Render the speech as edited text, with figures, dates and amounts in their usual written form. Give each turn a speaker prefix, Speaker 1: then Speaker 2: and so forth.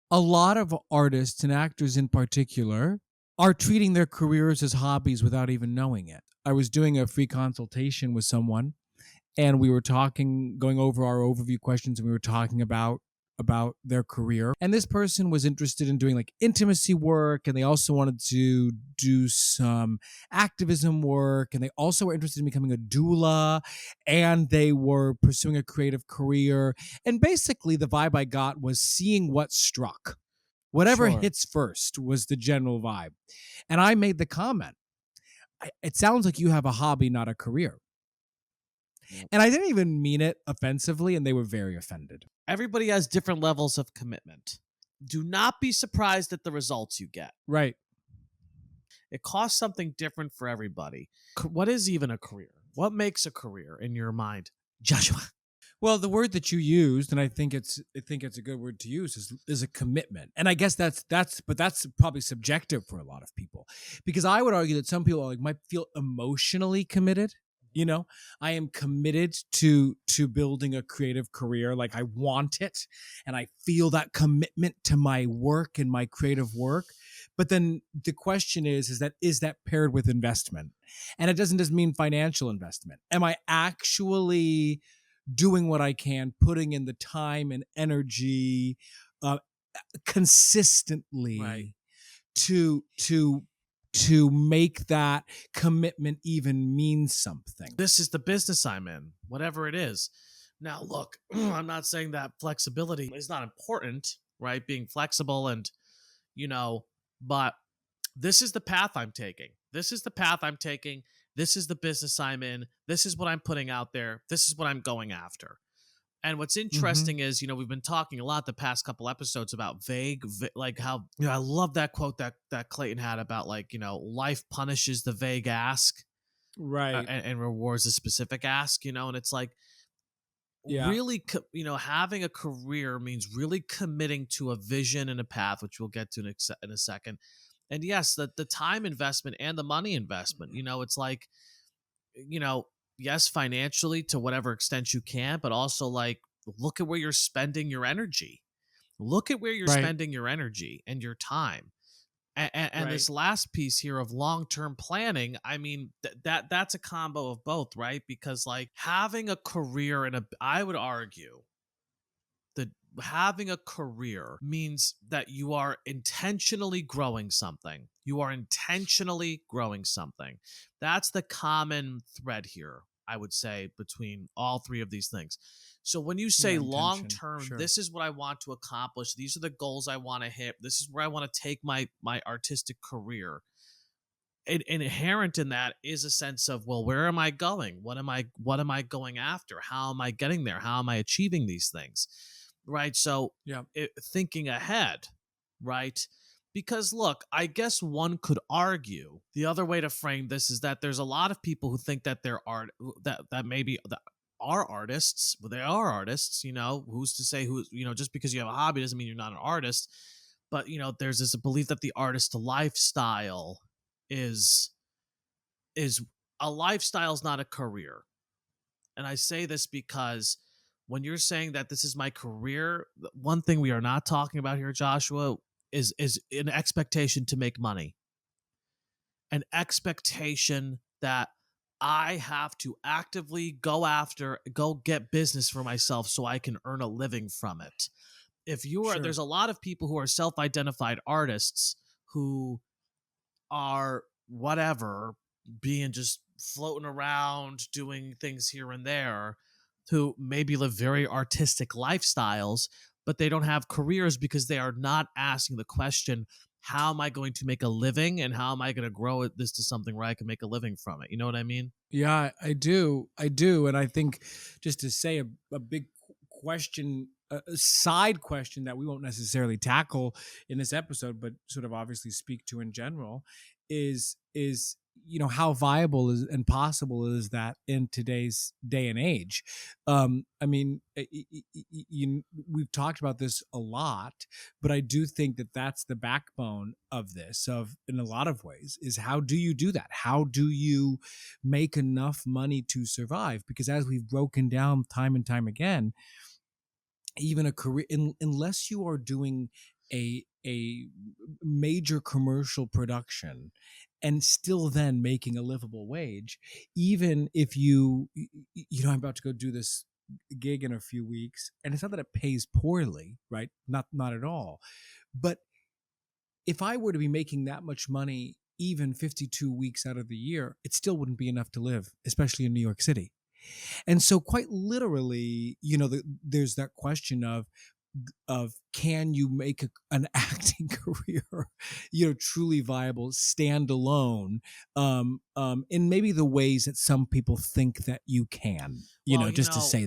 Speaker 1: a lot of artists and actors in particular are treating their careers as hobbies without even knowing it. I was doing a free consultation with someone, and we were talking, going over our overview questions, and we were talking about their career. And this person was interested in doing like intimacy work, and they also wanted to do some activism work, and they also were interested in becoming a doula, and they were pursuing a creative career. And basically the vibe I got was seeing what struck. Whatever
Speaker 2: Sure.
Speaker 1: hits first was the general vibe. And I made the comment, it sounds like you have a hobby, not a career.
Speaker 2: Yep.
Speaker 1: And I didn't even mean it offensively, and they were very offended.
Speaker 2: Everybody has different levels of commitment. Do not be surprised at the results you get.
Speaker 1: Right.
Speaker 2: It costs something different for everybody. What is even a career? What makes a career in your mind, Joshua?
Speaker 1: Well, the word that you used, and I think it's a good word to use, is a commitment. And I guess that's probably subjective for a lot of people, because I would argue that some people like might feel emotionally committed. You know, I am committed to building a creative career. Like I want it, and I feel that commitment to my work and my creative work. But then the question is that paired with investment? And it doesn't just mean financial investment. Am I actually doing what I can, putting in the time and energy uh, consistently,
Speaker 2: Right.
Speaker 1: to make that commitment even mean something?
Speaker 2: This is the business I'm in, whatever it is. Now, look, I'm not saying that flexibility is not important, right? Being flexible and, you know, but this is the path I'm taking. This is the path I'm taking. This is the business I'm in. This is what I'm putting out there. This is what I'm going after. And what's
Speaker 1: Mm-hmm.
Speaker 2: interesting is, we've been talking a lot the past couple episodes about like how, I love that quote that Clayton had about like, life punishes the vague ask,
Speaker 1: Right.
Speaker 2: and rewards the specific ask, and it's like
Speaker 1: Yeah.
Speaker 2: really, having a career means really committing to a vision and a path, which we'll get to in a second. And yes, the time investment and the money investment, it's like, you know, yes, financially to whatever extent you can, but also like look at where you're spending your energy. Look at where you're
Speaker 1: Right.
Speaker 2: spending your energy and your time. And
Speaker 1: Right.
Speaker 2: this last piece here of long-term planning, I mean, that's a combo of both, right? Because like having a career I would argue that having a career means that you are intentionally growing something. You are intentionally growing something. That's the common thread here, I would say, between all three of these things. So when you say
Speaker 1: Yeah.
Speaker 2: long
Speaker 1: Intention.
Speaker 2: term,
Speaker 1: Sure.
Speaker 2: this is what I want to accomplish. These are the goals I want to hit. This is where I want to take my artistic career. Inherent in that is a sense of, well, where am I going? What am I going after? How am I getting there? How am I achieving these things? Right? So
Speaker 1: Yeah.
Speaker 2: thinking ahead, right? Because look, I guess one could argue the other way to frame this is that there's a lot of people who think that they're art that maybe that are artists, but they are artists, who's to say just because you have a hobby doesn't mean you're not an artist. But there's this belief that the artist lifestyle is is a lifestyle is not a career. And I say this because when you're saying that this is my career, one thing we are not talking about here, Joshua, is an expectation to make money. An expectation that I have to actively go get business for myself so I can earn a living from it. There's
Speaker 1: Sure.
Speaker 2: a lot of people who are self-identified artists who are whatever, being just floating around doing things here and there, who maybe live very artistic lifestyles, but they don't have careers because they are not asking the question, how am I going to make a living and how am I going to grow this to something where I can make a living from it? You know what I mean?
Speaker 1: Yeah, I do. I do. And I think, just to say a big question, a side question that we won't necessarily tackle in this episode, but sort of obviously speak to in general, is how viable is and possible is that in today's day and age. I mean, we've talked about this a lot, but I do think that that's the backbone of this. Of in a lot of ways, is how do you do that? How do you make enough money to survive? Because as we've broken down time and time again, even a career, unless you are doing a major commercial production and still then making a livable wage, even if I'm about to go do this gig in a few weeks, and it's not that it pays poorly, right? Not at all. But if I were to be making that much money even 52 weeks out of the year, it still wouldn't be enough to live, especially in New York City. And so quite literally, there's that question of can you make an acting career, truly viable, standalone, in maybe the ways that some people think that you can,
Speaker 2: Well,
Speaker 1: just to say